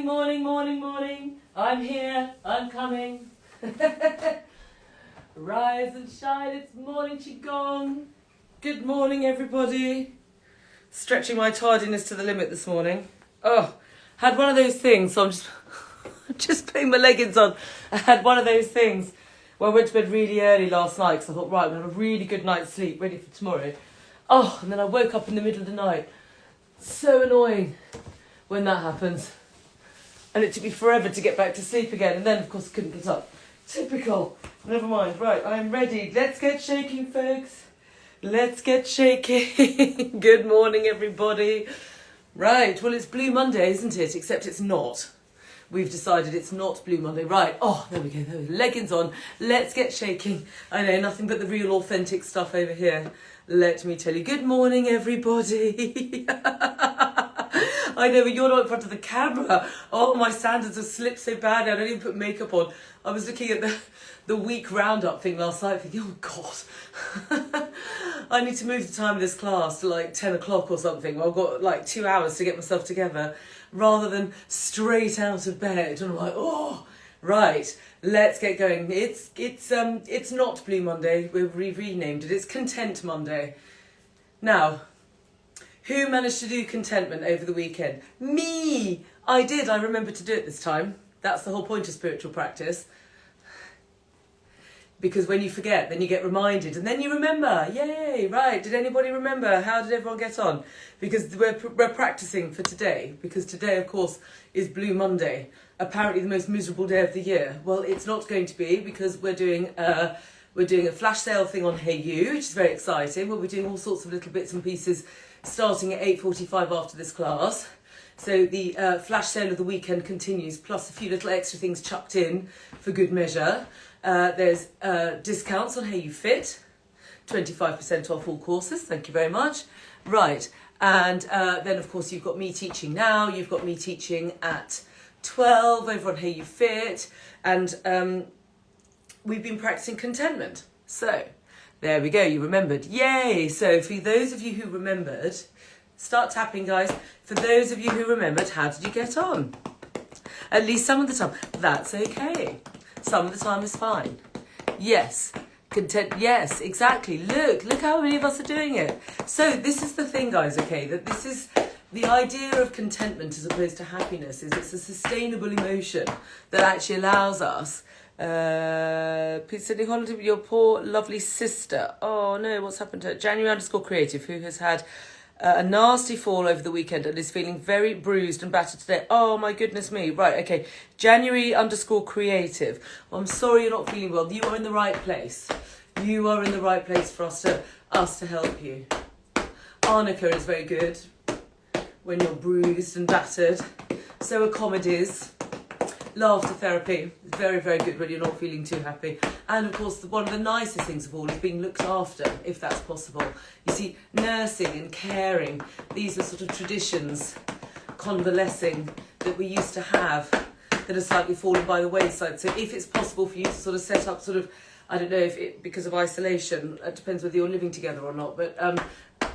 morning, morning, morning. I'm here, I'm coming. Rise and shine, it's morning Qigong. Good morning, everybody. Stretching my tardiness to the limit this morning. Oh, had one of those things, so I'm just putting my leggings on. I had one of those things. Well, I went to bed really early last night because I thought, right, I'm going to have a really good night's sleep, ready for tomorrow. Oh, and then I woke up in the middle of the night. So annoying when that happens. And it took me forever to get back to sleep again. And then, of course, I couldn't get up. Typical. Never mind. Right, I'm ready. Let's get shaking, folks. Let's get shaking. Good morning, everybody. Right, well, it's Blue Monday, isn't it? Except it's not. We've decided it's not Blue Monday. Right, oh, there we go. Leggings on. Let's get shaking. I know, nothing but the real authentic stuff over here. Let me tell you. Good morning, everybody. I know, but you're not in front of the camera. Oh, my standards have slipped so badly. I don't even put makeup on. I was looking at the week roundup thing last night thinking, oh, God. I need to move the time of this class to like 10 o'clock or something. Well, I've got like 2 hours to get myself together rather than straight out of bed. And I'm like, oh, right, let's get going. It's not Blue Monday. We've renamed it. It's Content Monday. Now, who managed to do contentment over the weekend? Me! I did. I remembered to do it this time. That's the whole point of spiritual practice. Because when you forget, then you get reminded, and then you remember. Yay! Right. Did anybody remember? How did everyone get on? Because we're practicing for today. Because today, of course, is Blue Monday. Apparently the most miserable day of the year. Well, it's not going to be because we're doing a flash sale thing on Hey You, which is very exciting. We'll be doing all sorts of little bits and pieces starting at 8:45 after this class. So the flash sale of the weekend continues, plus a few little extra things chucked in for good measure. There's discounts on How You Fit, 25% off all courses, thank you very much. Right, and then of course you've got me teaching now, you've got me teaching at 12 over on How You Fit, and we've been practicing contentment. So there we go, you remembered, yay! So for those of you who remembered, start tapping, guys. For those of you who remembered, how did you get on? At least some of the time, that's okay. Some of the time is fine. Yes, content, yes, exactly. Look how many of us are doing it. So this is the thing, guys, okay, that this is the idea of contentment as opposed to happiness is it's a sustainable emotion that actually allows us. Please send Holland with your poor, lovely sister. Oh no, what's happened to her? January_creative, who has had a nasty fall over the weekend and is feeling very bruised and battered today. Oh my goodness me. Right, okay. January_creative. Well, I'm sorry you're not feeling well. You are in the right place. You are in the right place for us to help you. Arnica is very good when you're bruised and battered. So are comedies. Laughter therapy is very, very good when you're not feeling too happy. And of course, one of the nicest things of all is being looked after, if that's possible. You see, nursing and caring, these are sort of traditions, convalescing, that we used to have that are slightly fallen by the wayside. So if it's possible for you to sort of set up sort of, I don't know if it, because of isolation, it depends whether you're living together or not, but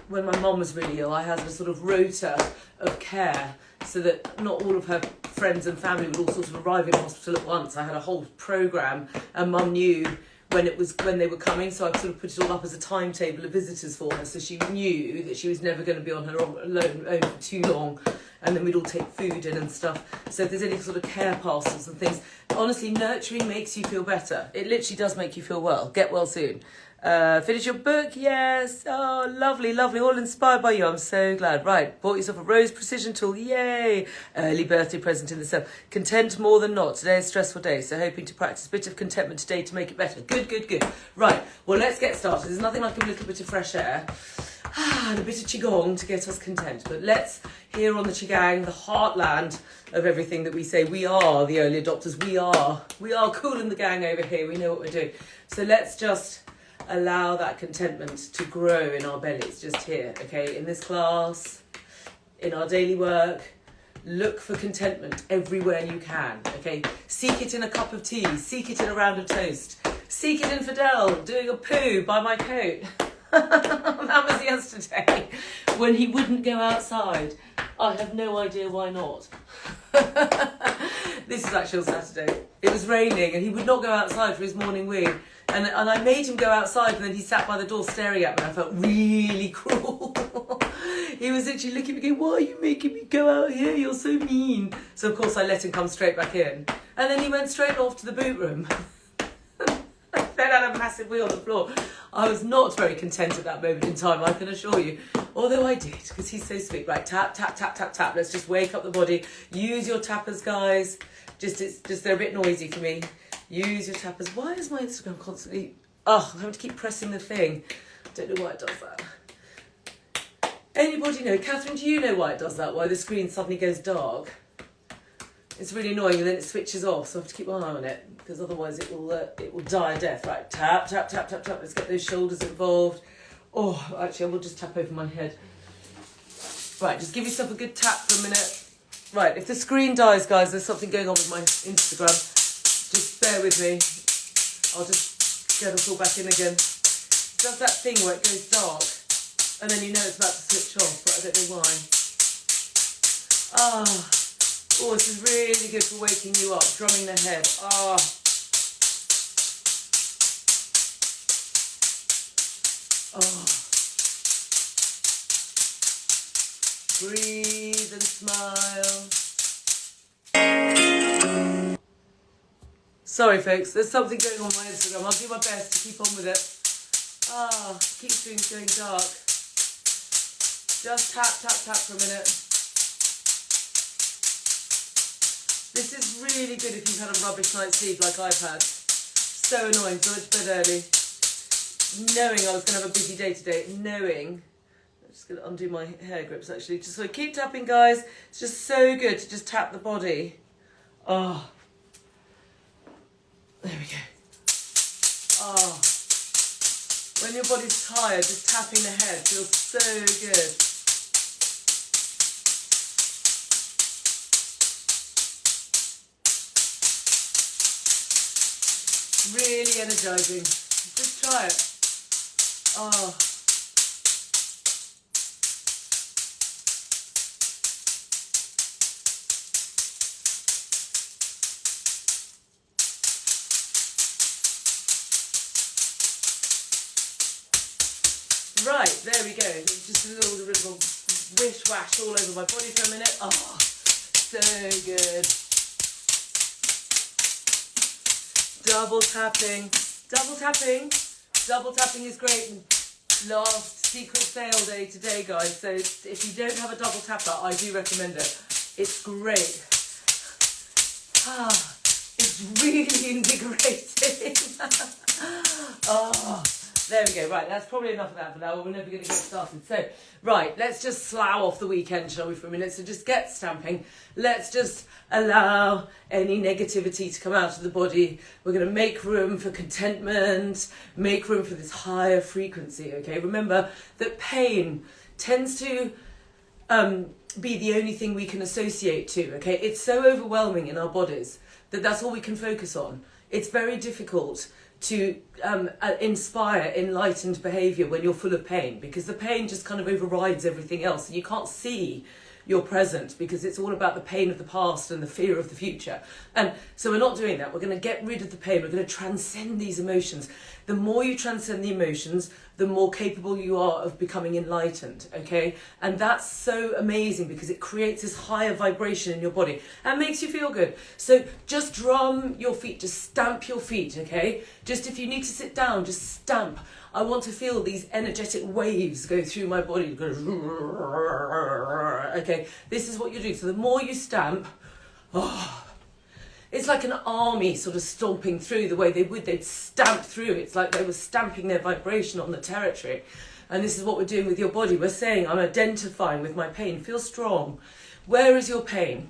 when my mum was really ill, I had a sort of rota of care so that not all of her friends and family would all sort of arrive in hospital at once. I had a whole programme and Mum knew when they were coming, so I sort of put it all up as a timetable of visitors for her, so she knew that she was never going to be on her own for too long, and then we'd all take food in and stuff. So if there's any sort of care parcels and things, honestly, nurturing makes you feel better. It literally does make you feel well. Get well soon. Finish your book, yes. Oh, lovely, lovely. All inspired by you. I'm so glad. Right, bought yourself a rose precision tool. Yay. Early birthday present in the cell. Content more than not. Today is a stressful day, so hoping to practice a bit of contentment today to make it better. Good, good, good. Right, well, let's get started. There's nothing like a little bit of fresh air and a bit of Qigong to get us content. But let's, here on the Qigong, the heartland of everything that we say, we are the early adopters. We are cool in the gang over here. We know what we're doing. So let's just allow that contentment to grow in our bellies, just here, okay, in this class, in our daily work. Look for contentment everywhere you can, okay? Seek it in a cup of tea, seek it in a round of toast, seek it in Fidel doing a poo by my coat. That was yesterday when he wouldn't go outside. I have no idea why not. This is actually on Saturday. It was raining and he would not go outside for his morning wee. And I made him go outside and then he sat by the door staring at me. I felt really cruel. He was literally looking at me going, why are you making me go out here? You're so mean. So of course I let him come straight back in. And then he went straight off to the boot room. I fell out a massive wee on the floor. I was not very content at that moment in time, I can assure you. Although I did, because he's so sweet. Right, tap, tap, tap, tap, tap. Let's just wake up the body. Use your tappers, guys. They're a bit noisy for me. Use your tappers. Why is my Instagram constantly... Oh, I'm having to keep pressing the thing. I don't know why it does that. Anybody know? Catherine, do you know why it does that? Why the screen suddenly goes dark? It's really annoying and then it switches off, so I have to keep my eye on it because otherwise it will die a death. Right, tap, tap, tap, tap, tap. Let's get those shoulders involved. Oh, actually, I will just tap over my head. Right, just give yourself a good tap for a minute. Right, if the screen dies, guys, there's something going on with my Instagram. Just bear with me. I'll just get us all back in again. It does that thing where it goes dark and then you know it's about to switch off, but I don't know why. Oh, this is really good for waking you up, drumming the head. Breathe and smile. Sorry folks, there's something going on my Instagram. I'll do my best to keep on with it. Keeps going dark. Just tap, tap, tap for a minute. This is really good if you've had a rubbish night's sleep like I've had. So annoying, so I went to bed early. Knowing I was going to have a busy day today. I'm just going to undo my hair grips actually. Just so keep tapping, guys. It's just so good to just tap the body. Oh. There we go. Oh. When your body's tired, just tapping the head feels so good. Really energizing. Just try it. Oh. Right, there we go. Just a little bit of a wish-wash all over my body for a minute. Oh, so good. Double tapping. Double tapping. Double tapping is great. Last secret sale day today, guys. So if you don't have a double tapper, I do recommend it. It's great. It's really invigorating. Oh. There we go, right, that's probably enough of that for now. We're never going to get started. So, right, let's just slough off the weekend, shall we, for a minute? So just get stamping. Let's just allow any negativity to come out of the body. We're going to make room for contentment, make room for this higher frequency, okay? Remember that pain tends to be the only thing we can associate to, okay? It's so overwhelming in our bodies that that's all we can focus on. It's very difficult to inspire enlightened behaviour when you're full of pain, because the pain just kind of overrides everything else. You can't see your present because it's all about the pain of the past and the fear of the future. And so we're not doing that. We're going to get rid of the pain. We're going to transcend these emotions. The more you transcend the emotions, the more capable you are of becoming enlightened, okay? And that's so amazing because it creates this higher vibration in your body and makes you feel good. So just drum your feet, just stamp your feet, okay? Just if you need to sit down, just stamp. I want to feel these energetic waves go through my body. Okay, this is what you do. So the more you stamp, it's like an army sort of stomping through the way they'd stamp through. It's like they were stamping their vibration on the territory. And this is what we're doing with your body. We're saying, I'm identifying with my pain. Feel strong. Where is your pain?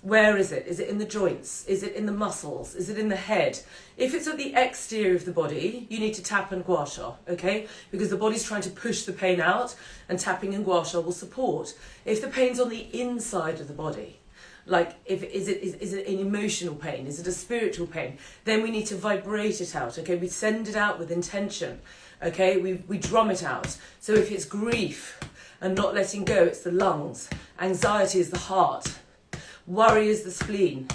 Where is it? Is it in the joints? Is it in the muscles? Is it in the head? If it's at the exterior of the body, you need to tap and gua sha, okay? Because the body's trying to push the pain out, and tapping and gua sha will support. If the pain's on the inside of the body, like is it an emotional pain? Is it a spiritual pain? Then we need to vibrate it out, okay? We send it out with intention, okay? We drum it out. So if it's grief and not letting go, it's the lungs. Anxiety is the heart. Worry is the spleen.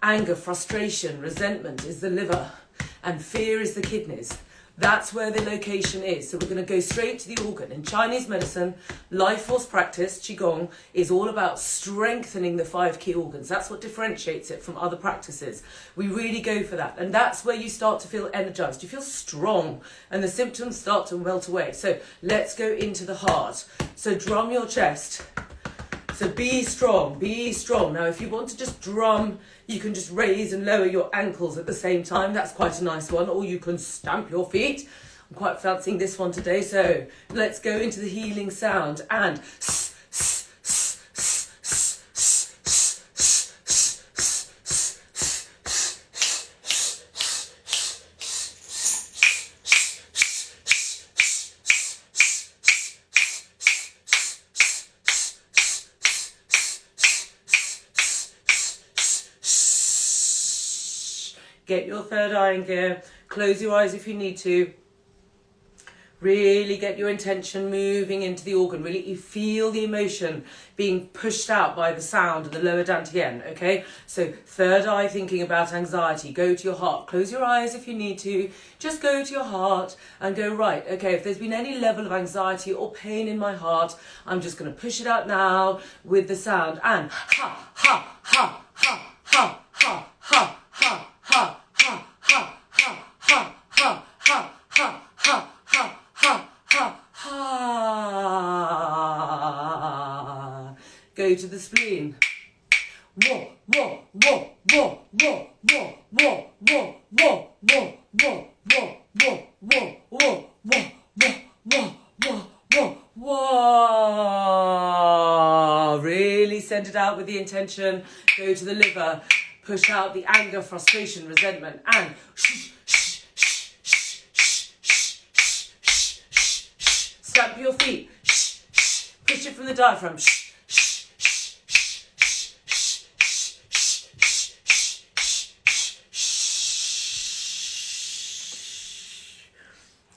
Anger, frustration, resentment is the liver, and fear is the kidneys. That's where the location is. So we're going to go straight to the organ. In Chinese medicine, life force practice, Qigong, is all about strengthening the 5 key organs. That's what differentiates it from other practices. We really go for that. And that's where you start to feel energized. You feel strong and the symptoms start to melt away. So let's go into the heart. So drum your chest. So be strong, be strong. Now, if you want to just drum, you can just raise and lower your ankles at the same time. That's quite a nice one. Or you can stamp your feet. I'm quite fancying this one today. So let's go into the healing sound and get your third eye in gear. Close your eyes if you need to. Really get your intention moving into the organ. Really you feel the emotion being pushed out by the sound of the lower dantian, okay? So third eye, thinking about anxiety. Go to your heart. Close your eyes if you need to. Just go to your heart and go, right, okay, if there's been any level of anxiety or pain in my heart, I'm just going to push it out now with the sound. And ha, ha, ha, ha, ha, ha, ha, ha, ha. Ha, ha, ha, ha, ha, ha, ha, ha, ha, ha, ha. Go to the spleen. Whoa, whoa, whoa, whoa, whoa, whoa, whoa, whoa, whoa, whoa, whoa, whoa, whoa, whoa, whoa, whoa, whoa, whoa, whoa. Really send it out with the intention. Go to the liver. Push out the anger, frustration, resentment, and stamp your feet. Push it from the diaphragm.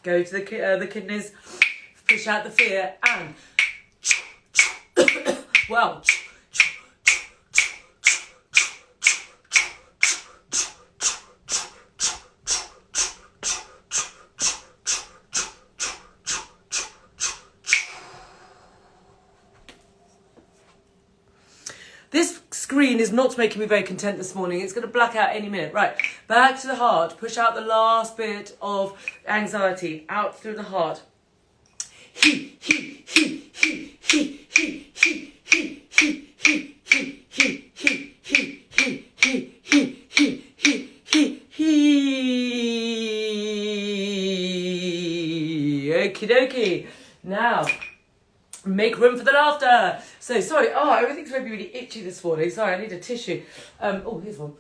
Go to the kidneys. Push out the fear and well. This screen is not making me very content this morning. It's going to black out any minute. Right, back to the heart. Push out the last bit of anxiety out through the heart. He, he, he, he, he, he, he, he, he, he, he, he, he, he, he, he, he, he, he, he. Okie dokie. Now, make room for the laughter. So, sorry. Oh, everything's maybe really itchy this morning. Sorry, I need a tissue. Oh, here's one.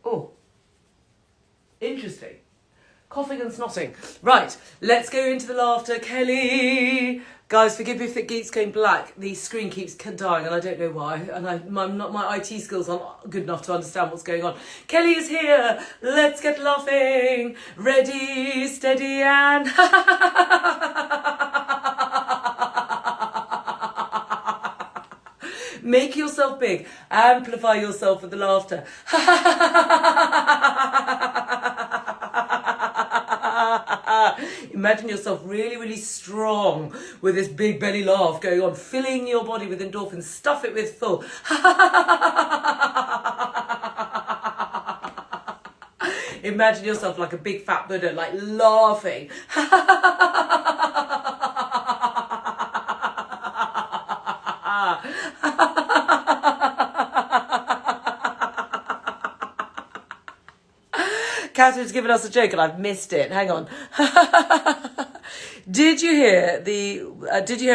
Oh, interesting. Coughing and snotting. Right, let's go into the laughter. Kelly. Guys, forgive me if it keeps going black. The screen keeps dying and I don't know why. And my IT skills aren't good enough to understand what's going on. Kelly is here. Let's get laughing. Ready, steady, and... Make yourself big. Amplify yourself with the laughter. Imagine yourself really, really strong with this big belly laugh going on, filling your body with endorphins. Stuff it with full. Imagine yourself like a big fat Buddha, like laughing. Catherine's given us a joke and I've missed it. Hang on. Did you hear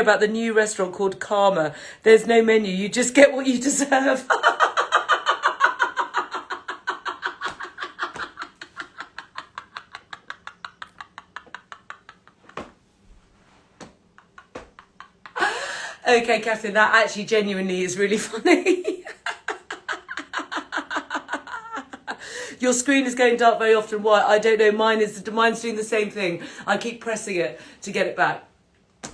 about the new restaurant called Karma? There's no menu. You just get what you deserve. Okay, Catherine, that actually genuinely is really funny. Your screen is going dark very often. Why? I don't know. Mine's doing the same thing. I keep pressing it to get it back.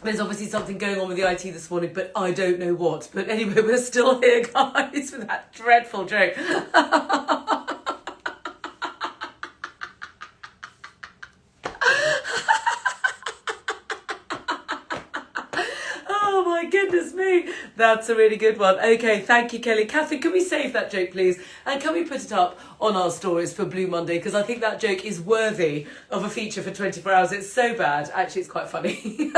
There's obviously something going on with the IT this morning, but I don't know what. But anyway, we're still here, guys, with that dreadful joke. Oh my goodness me. That's a really good one. Okay, thank you, Kelly. Catherine, can we save that joke, please? And can we put it up on our stories for Blue Monday? Because I think that joke is worthy of a feature for 24 hours. It's so bad. Actually, it's quite funny.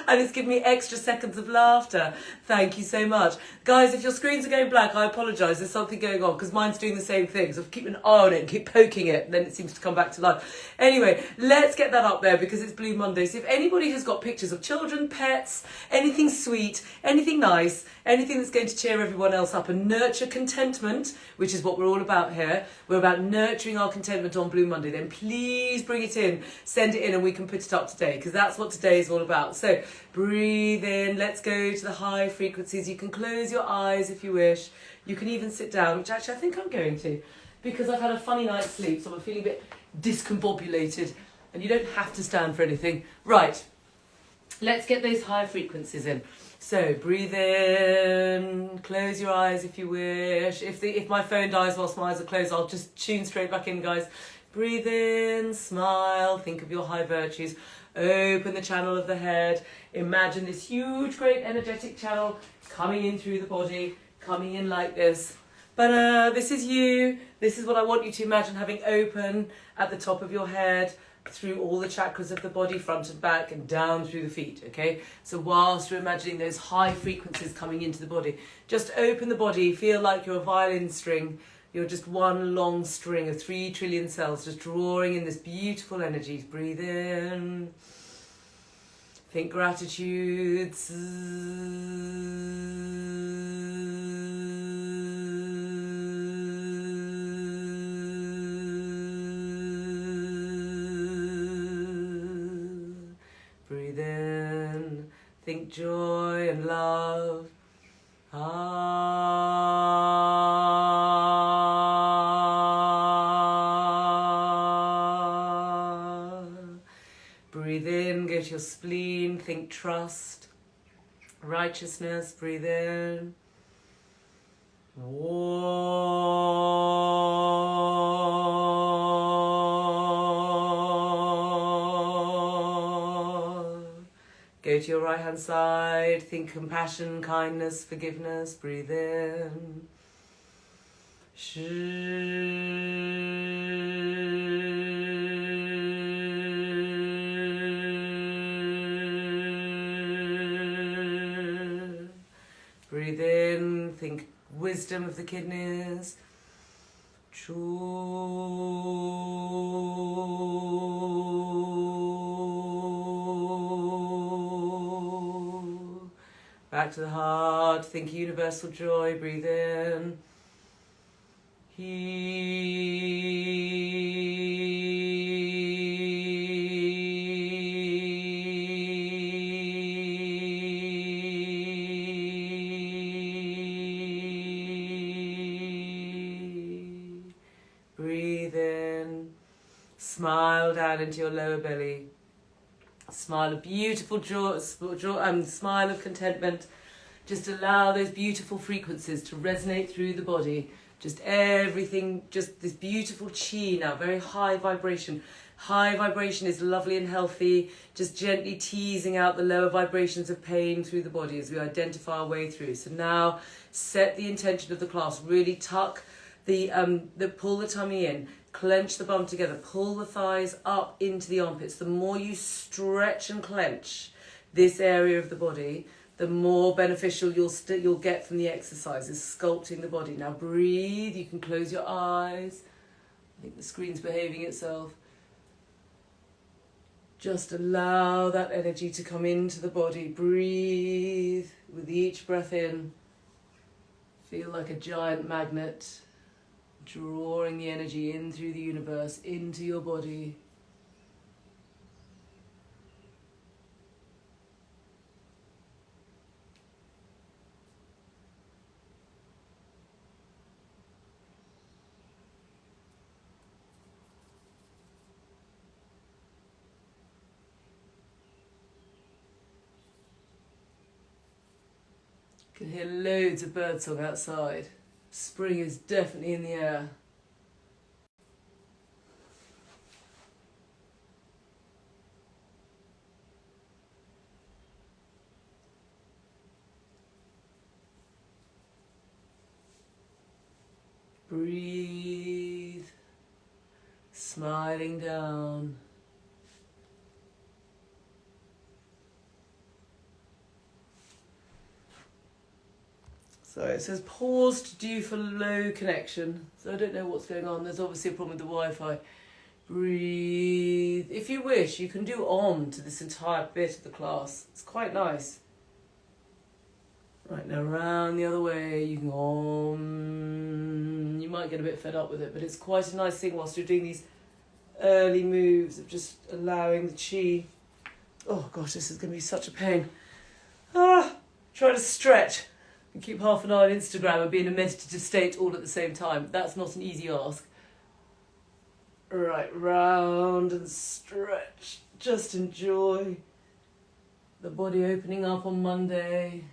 And it's given me extra seconds of laughter. Thank you so much. Guys, if your screens are going black, I apologise. There's something going on because mine's doing the same thing. So keep an eye on it and keep poking it. And then it seems to come back to life. Anyway, let's get that up there because it's Blue Monday. So if anybody has got pictures of children, pets, anything sweet, anything nice, anything that's going to cheer everyone else up and nurture contentment, which is what we're all about here. We're about nurturing our contentment on Blue Monday. Then please bring it in, send it in, and we can put it up today because that's what today is all about. So breathe in. Let's go to the high frequencies. You can close your eyes if you wish. You can even sit down, which actually I think I'm going to because I've had a funny night's sleep, so I'm feeling a bit discombobulated. And you don't have to stand for anything. Right. Let's get those high frequencies in. So breathe in, close your eyes if you wish. If my phone dies whilst my eyes are closed, I'll just tune straight back in, guys. Breathe in, smile, think of your high virtues. Open the channel of the head. Imagine this huge, great energetic channel coming in through the body, coming in like this. But this is you. This is what I want you to imagine having open at the top of your head, through all the chakras of the body, front and back, and down through the feet, okay? So whilst you're imagining those high frequencies coming into the body, just open the body, feel like you're a violin string. You're just one long string of 3 trillion cells, just drawing in this beautiful energy. Breathe in. Think gratitudes. Breathe in. Think joy and love. Breathe in, go to your spleen, think trust, righteousness, breathe in. Go to your right hand side, think compassion, kindness, forgiveness, breathe in. Breathe in, think wisdom of the kidneys. Back to the heart, think universal joy, breathe in. Breathe in. Smile down into your lower belly. Smile of beautiful joy, smile of contentment. Just allow those beautiful frequencies to resonate through the body. Just everything, just this beautiful chi now, very high vibration. High vibration is lovely and healthy, just gently teasing out the lower vibrations of pain through the body as we identify our way through. So now set the intention of the class, really tuck pull the tummy in, clench the bum together, pull the thighs up into the armpits. The more you stretch and clench this area of the body, the more beneficial you'll get from the exercises, sculpting the body. Now breathe, you can close your eyes. I think the screen's behaving itself. Just allow that energy to come into the body. Breathe with each breath in. Feel like a giant magnet, drawing the energy in through the universe, into your body. You can hear loads of birdsong outside. Spring is definitely in the air. Breathe, smiling down. So it says paused due for low connection. So I don't know what's going on. There's obviously a problem with the Wi-Fi. Breathe. If you wish, you can do Om to this entire bit of the class. It's quite nice. Right, now round the other way, you can Om. You might get a bit fed up with it, but it's quite a nice thing whilst you're doing these early moves of just allowing the chi. Oh gosh, this is going to be such a pain. Try to stretch and keep half an eye on Instagram and be in a meditative state all at the same time. That's not an easy ask. Right, round and stretch. Just enjoy the body opening up on Monday,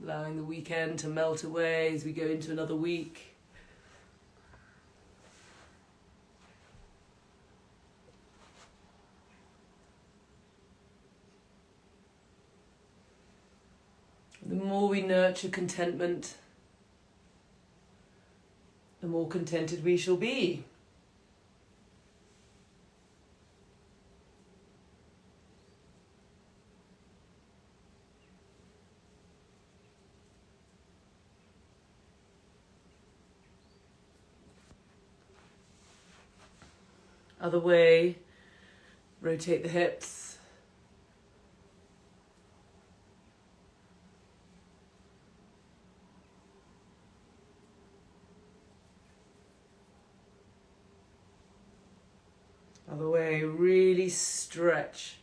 allowing the weekend to melt away as we go into another week. The more we nurture contentment, the more contented we shall be. Other way, rotate the hips. Other way, really stretch.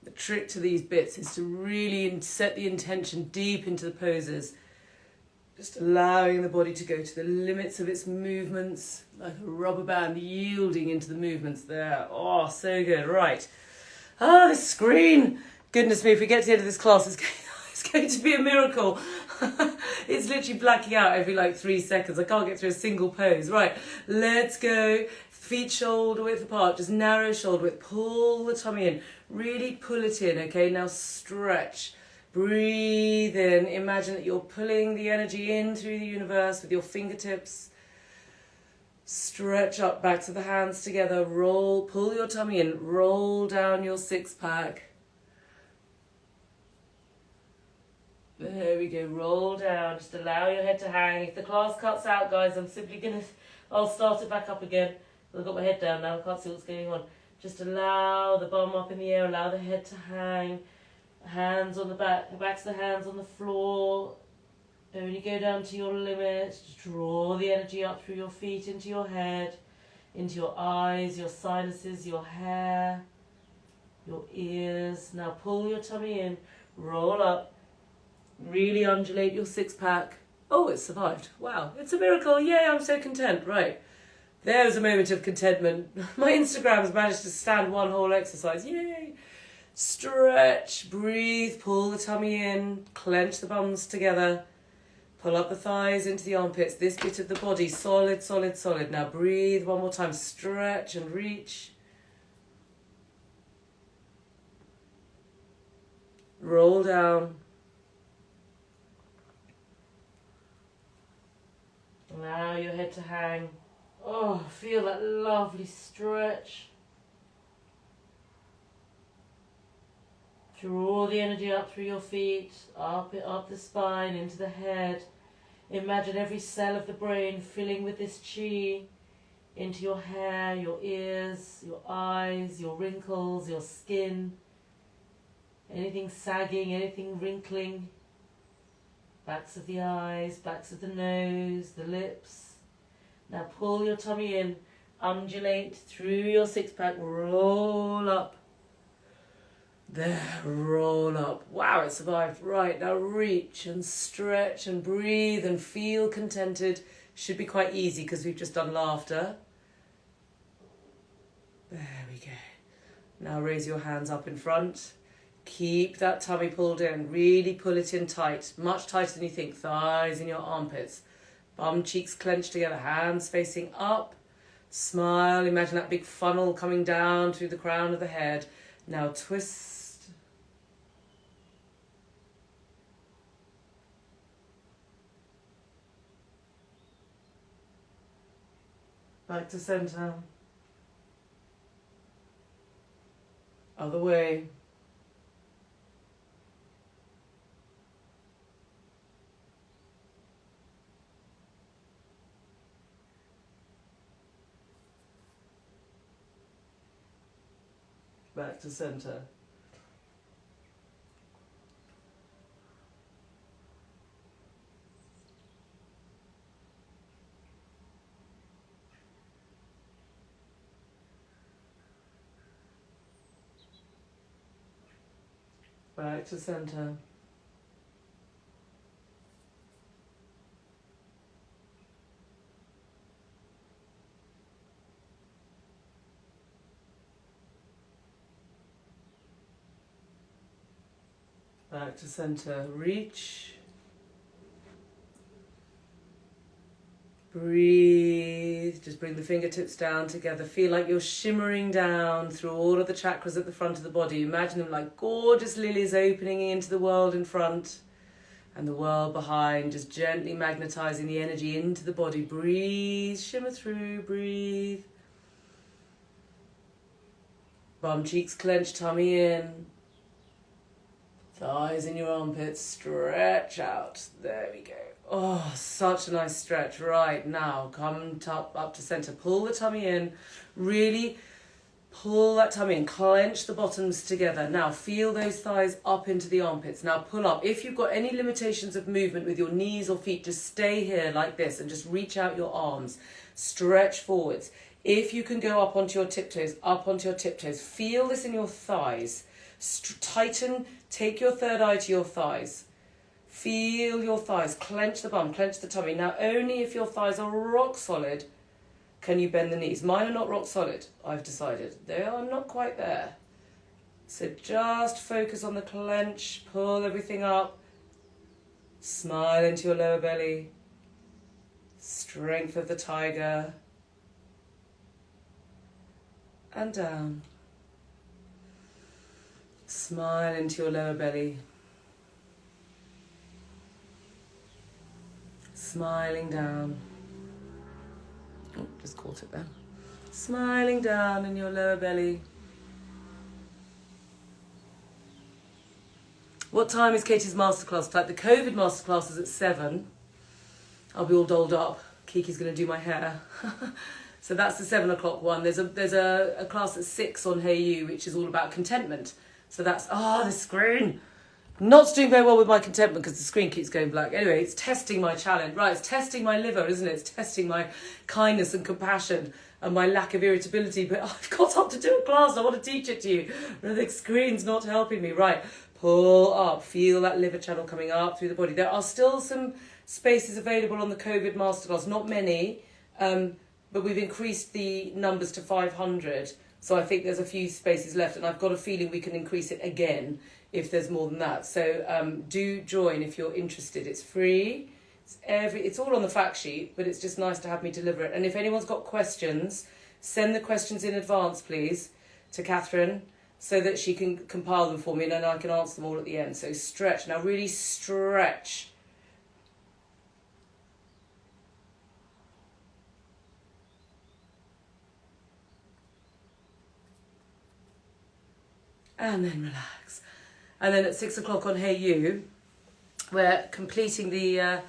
The trick to these bits is to really set the intention deep into the poses. Just allowing the body to go to the limits of its movements, like a rubber band yielding into the movements there. Oh, so good. Right. The screen. Goodness me, if we get to the end of this class, it's going to be a miracle. It's literally blacking out every like 3 seconds. I can't get through a single pose. Right, let's go. Feet shoulder width apart, just narrow shoulder width. Pull the tummy in. Really pull it in, okay? Now stretch. Breathe in. Imagine that you're pulling the energy in through the universe with your fingertips. Stretch up back to the hands together. Roll, pull your tummy in. Roll down your six pack. There we go, roll down, just allow your head to hang. If the class cuts out, guys, I'll start it back up again. I've got my head down now, I can't see what's going on. Just allow the bum up in the air, allow the head to hang. Hands on the back, the backs of the hands on the floor. Only go down to your limit. Just draw the energy up through your feet, into your head, into your eyes, your sinuses, your hair, your ears. Now pull your tummy in, roll up. Really undulate your six pack. Oh, it survived. Wow, it's a miracle. Yay, I'm so content. Right, there's a moment of contentment. My Instagram has managed to stand one whole exercise. Yay. Stretch, breathe, pull the tummy in, clench the bums together, pull up the thighs into the armpits. This bit of the body, solid, solid, solid. Now breathe one more time. Stretch and reach. Roll down. Allow your head to hang. Oh, feel that lovely stretch. Draw the energy up through your feet, up the spine, into the head. Imagine every cell of the brain filling with this chi into your hair, your ears, your eyes, your wrinkles, your skin. Anything sagging, anything wrinkling. Backs of the eyes, backs of the nose, the lips. Now pull your tummy in, undulate through your six pack, roll up. There, roll up. Wow, it survived. Right, now reach and stretch and breathe and feel contented. Should be quite easy because we've just done laughter. Now raise your hands up in front. Keep that tummy pulled in. Really pull it in tight. Much tighter than you think. Thighs in your armpits. Bum cheeks clenched together. Hands facing up. Smile. Imagine that big funnel coming down through the crown of the head. Now twist. Back to center. Other way. Back to center. Back to center. Back to center. Reach. Breathe. Just bring the fingertips down together. Feel like you're shimmering down through all of the chakras at the front of the body. Imagine them like gorgeous lilies opening into the world in front and the world behind. Just gently magnetizing the energy into the body. Breathe. Shimmer through. Breathe. Bum cheeks clenched. Tummy in. Thighs in your armpits, stretch out. There we go. Oh, such a nice stretch. Right, now come up to center. Pull the tummy in. Really pull that tummy in. Clench the bottoms together. Now feel those thighs up into the armpits. Now pull up. If you've got any limitations of movement with your knees or feet, just stay here like this and just reach out your arms. Stretch forwards. If you can go up onto your tiptoes, up onto your tiptoes. Feel this in your thighs. Tighten, take your third eye to your thighs. Feel your thighs, clench the bum, clench the tummy. Now only if your thighs are rock solid can you bend the knees. Mine are not rock solid, I've decided. They are not quite there. So just focus on the clench, pull everything up. Smile into your lower belly. Strength of the tiger. And down. Smile into your lower belly. Smiling down. Oh, just caught it there. Smiling down in your lower belly. What time is Katie's masterclass? Like the COVID masterclass is at 7. I'll be all dolled up. Kiki's going to do my hair. So that's the 7 o'clock one. There's a class at 6 on Hey You, which is all about contentment. So that's, the screen. Not doing very well with my contentment because the screen keeps going black. Anyway, it's testing my challenge. Right, it's testing my liver, isn't it? It's testing my kindness and compassion and my lack of irritability. But I've got up to do a class. I want to teach it to you. And the screen's not helping me. Right, pull up. Feel that liver channel coming up through the body. There are still some spaces available on the COVID masterclass. Not many, but we've increased the numbers to 500. So I think there's a few spaces left, and I've got a feeling we can increase it again if there's more than that. So do join if you're interested. It's free. It's all on the fact sheet, but it's just nice to have me deliver it. And if anyone's got questions, send the questions in advance, please, to Catherine, so that she can compile them for me, and then I can answer them all at the end. So stretch. Now really stretch. And then relax. And then at 6 o'clock on Hey You, we're completing the... I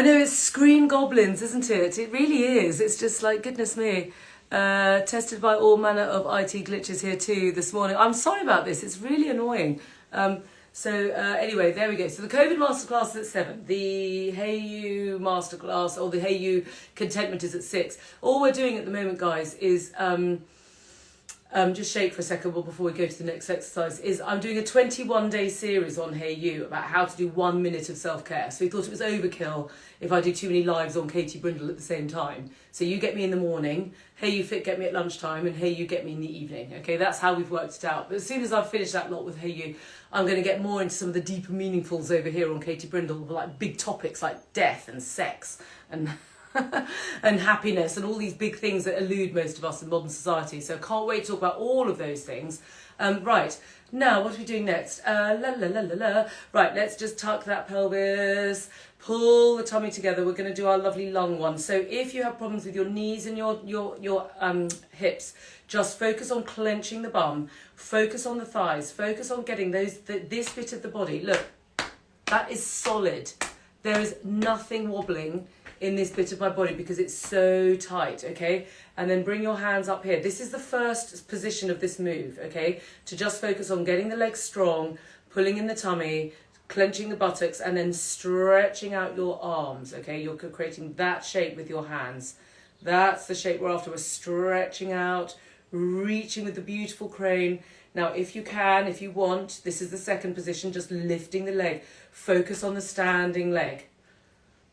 know it's screen goblins, isn't it? It really is. It's just like, goodness me. Tested by all manner of IT glitches here too this morning. I'm sorry about this. It's really annoying. Anyway, there we go. So the COVID masterclass is at 7. The Hey You masterclass, or the Hey You contentment, is at 6. All we're doing at the moment, guys, is... just shake for a second before we go to the next exercise, is I'm doing a 21-day series on Hey You about how to do 1 minute of self-care. So we thought it was overkill if I do too many lives on Katie Brindle at the same time. So you get me in the morning, Hey You Fit get me at lunchtime, and Hey You get me in the evening. Okay, that's how we've worked it out. But as soon as I've finished that lot with Hey You, I'm going to get more into some of the deeper meaningfuls over here on Katie Brindle, like big topics like death and sex and and happiness and all these big things that elude most of us in modern society. So can't wait to talk about all of those things. Right, now what are we doing next? Right, let's just tuck that pelvis, pull the tummy together. We're going to do our lovely lung one. So if you have problems with your knees and your hips, just focus on clenching the bum, focus on the thighs, focus on getting this bit of the body. Look, that is solid. There is nothing wobbling in this bit of my body because it's so tight, okay? And then bring your hands up here. This is the first position of this move, okay? To just focus on getting the legs strong, pulling in the tummy, clenching the buttocks, and then stretching out your arms, okay? You're creating that shape with your hands. That's the shape we're after. We're stretching out, reaching with the beautiful crane. Now, if you can, if you want, this is the second position, just lifting the leg. Focus on the standing leg.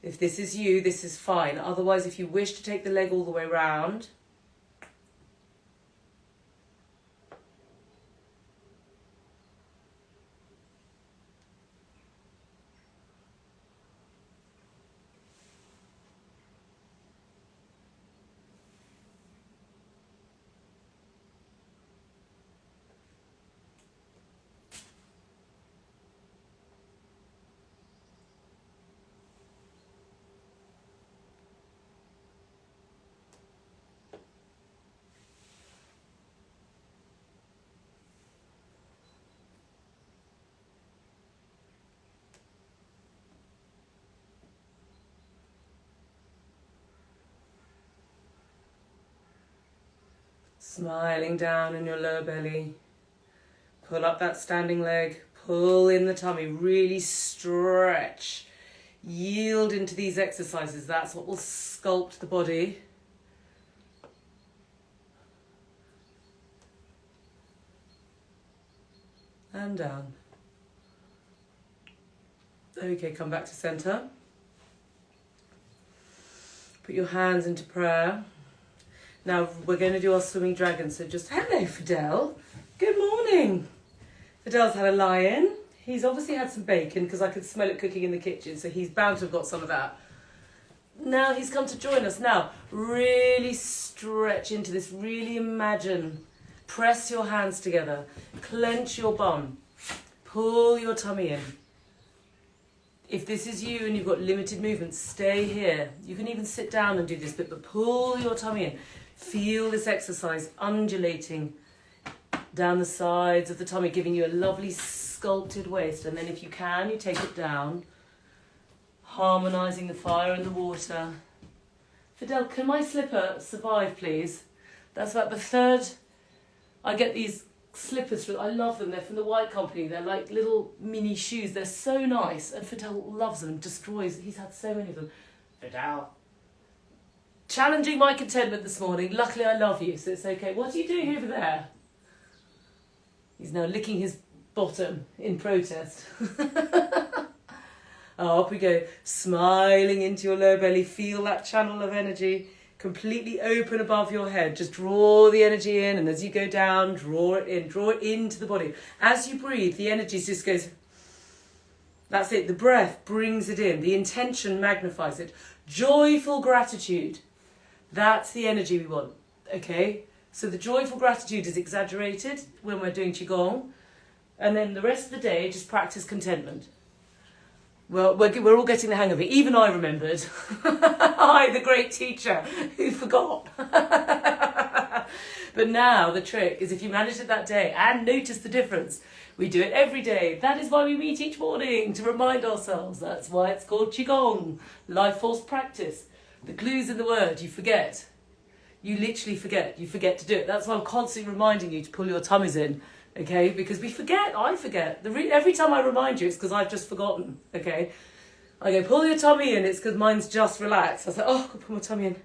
If this is you, this is fine. Otherwise, if you wish to take the leg all the way round, smiling down in your lower belly. Pull up that standing leg, pull in the tummy, really stretch. Yield into these exercises. That's what will sculpt the body. And down. Okay, come back to center. Put your hands into prayer. Now we're going to do our swimming dragon. So just, hello Fidel. Good morning. Fidel's had a lie-in. He's obviously had some bacon because I could smell it cooking in the kitchen. So he's bound to have got some of that. Now he's come to join us. Now really stretch into this. Really imagine. Press your hands together. Clench your bum. Pull your tummy in. If this is you and you've got limited movement, stay here. You can even sit down and do this bit, but pull your tummy in. Feel this exercise undulating down the sides of the tummy, giving you a lovely sculpted waist. And then if you can, you take it down, harmonizing the fire and the water. Fidel, can my slipper survive, please? That's about the third. I get these slippers, I love them. They're from the White Company. They're like little mini shoes. They're so nice. And Fidel loves them and destroys. He's had so many of them. Fidel. Challenging my contentment this morning. Luckily I love you, so it's okay. What are you doing over there? He's now licking his bottom in protest. Up we go. Smiling into your lower belly. Feel that channel of energy completely open above your head. Just draw the energy in, and as you go down, draw it in. Draw it into the body. As you breathe, the energy just goes. That's it. The breath brings it in. The intention magnifies it. Joyful gratitude. That's the energy we want. Okay? So the joyful gratitude is exaggerated when we're doing Qigong. And then the rest of the day, just practice contentment. Well, we're all getting the hang of it. Even I remembered. I, the great teacher, who forgot. But now the trick is if you manage it that day and notice the difference, we do it every day. That is why we meet each morning, to remind ourselves. That's why it's called Qigong, life force practice. The clue's in the word, you forget. You literally forget. You forget to do it. That's why I'm constantly reminding you to pull your tummies in. Okay, because we forget, I forget. Every time I remind you, it's because I've just forgotten, okay? I go, pull your tummy in, it's because mine's just relaxed. I say, oh, I'll put my tummy in.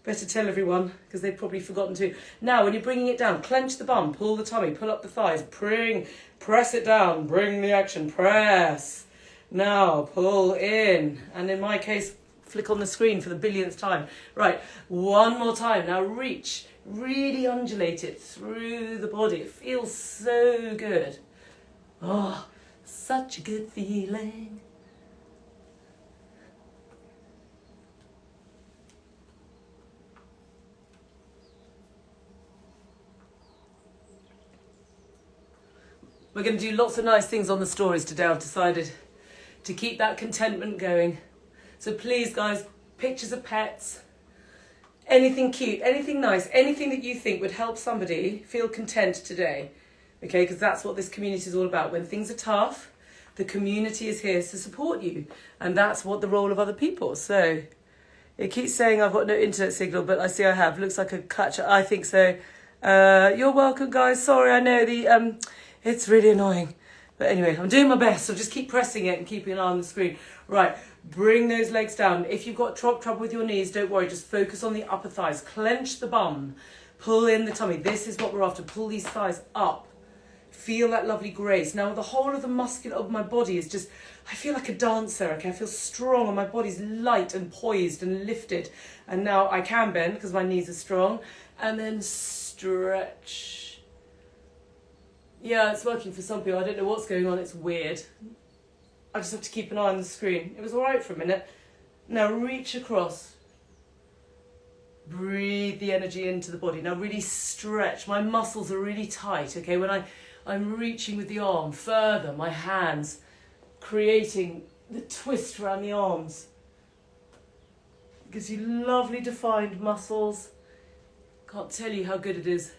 Better tell everyone, because they've probably forgotten to. Now, when you're bringing it down, clench the bum, pull the tummy, pull up the thighs, press it down, bring the action, press. Now, pull in. And in my case, flick on the screen for the billionth time. Right, one more time. Now reach, really undulate it through the body. It feels so good. Oh, such a good feeling. We're going to do lots of nice things on the stories today. I've decided to keep that contentment going. So please, guys, pictures of pets, anything cute, anything nice, anything that you think would help somebody feel content today. Okay, because that's what this community is all about. When things are tough, the community is here to support you. And that's what the role of other people. So it keeps saying I've got no internet signal, but I see I have. Looks like a catch. I think so. You're welcome, guys. Sorry, I know it's really annoying. But anyway, I'm doing my best, so just keep pressing it and keeping an eye on the screen. Right, bring those legs down. If you've got trouble with your knees, don't worry, just focus on the upper thighs. Clench the bum, pull in the tummy. This is what we're after. Pull these thighs up. Feel that lovely grace. Now the whole of the muscle of my body is just, I feel like a dancer, okay? I feel strong and my body's light and poised and lifted. And now I can bend because my knees are strong. And then stretch. Yeah, it's working for some people. I don't know what's going on. It's weird. I just have to keep an eye on the screen. It was all right for a minute. Now reach across. Breathe the energy into the body. Now really stretch. My muscles are really tight, okay? When I'm reaching with the arm further, my hands creating the twist around the arms. It gives you lovely defined muscles. Can't tell you how good it is.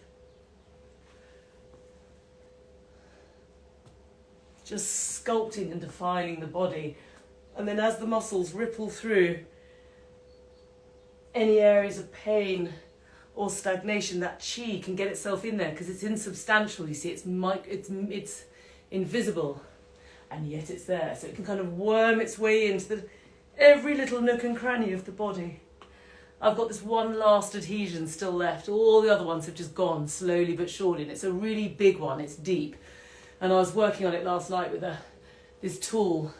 Just sculpting and defining the body. And then as the muscles ripple through any areas of pain or stagnation, that chi can get itself in there because it's insubstantial, you see, it's invisible, and yet it's there. So it can kind of worm its way into every little nook and cranny of the body. I've got this one last adhesion still left. All the other ones have just gone slowly but surely, and it's a really big one, it's deep. And I was working on it last night with this tool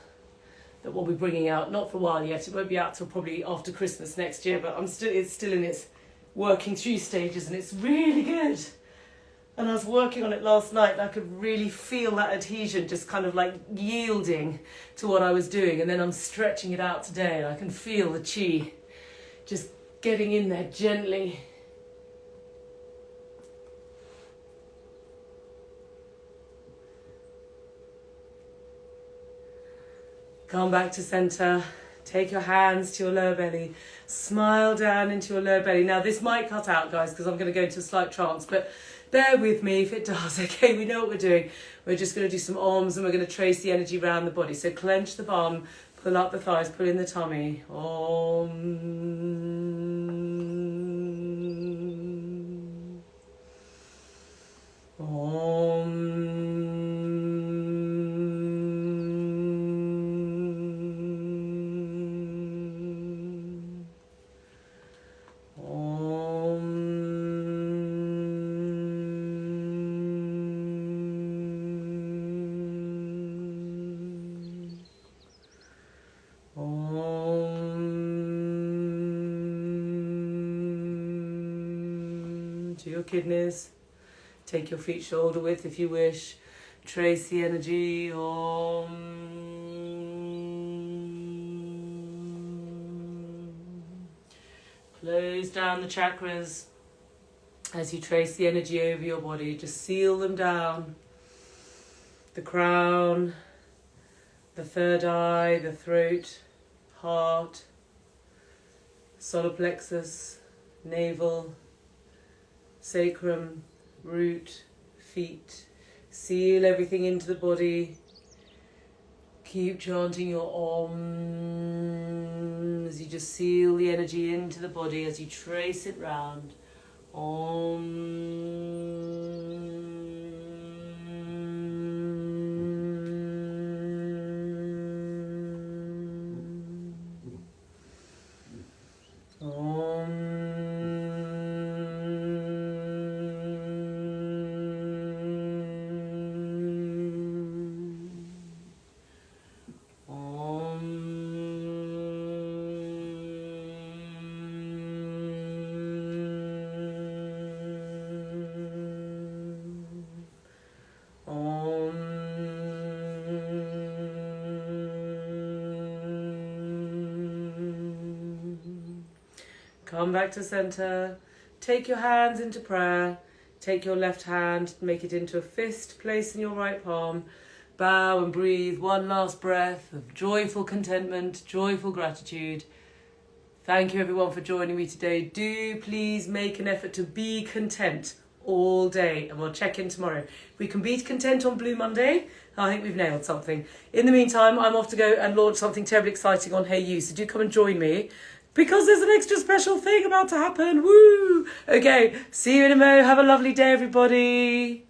that we'll be bringing out, not for a while yet. It won't be out till probably after Christmas next year, but it's still in its working through stages, and it's really good. And I was working on it last night, and I could really feel that adhesion just kind of like yielding to what I was doing. And then I'm stretching it out today, and I can feel the chi just getting in there gently. Come back to center. Take your hands to your lower belly. Smile down into your lower belly. Now this might cut out, guys, because I'm going to go into a slight trance, but bear with me if it does, okay? We know what we're doing. We're just going to do some arms, and we're going to trace the energy around the body. So clench the bum, pull up the thighs, pull in the tummy. Om. Om. To your kidneys. Take your feet shoulder width if you wish. Trace the energy. Om. Close down the chakras as you trace the energy over your body. Just seal them down. The crown, the third eye, the throat, heart, solar plexus, navel, sacrum, root, feet. Seal everything into the body. Keep chanting your Om as you just seal the energy into the body as you trace it round. Om. Om. Come back to center. Take your hands into prayer. Take your left hand, make it into a fist, place in your right palm. Bow and breathe. One last breath of joyful contentment, joyful gratitude. Thank you everyone for joining me today. Do please make an effort to be content all day, and we'll check in tomorrow. If we can be content on Blue Monday, I think we've nailed something. In the meantime, I'm off to go and launch something terribly exciting on Hey You, so do come and join me, because there's an extra special thing about to happen. Woo! Okay, see you in a mo. Have a lovely day, everybody.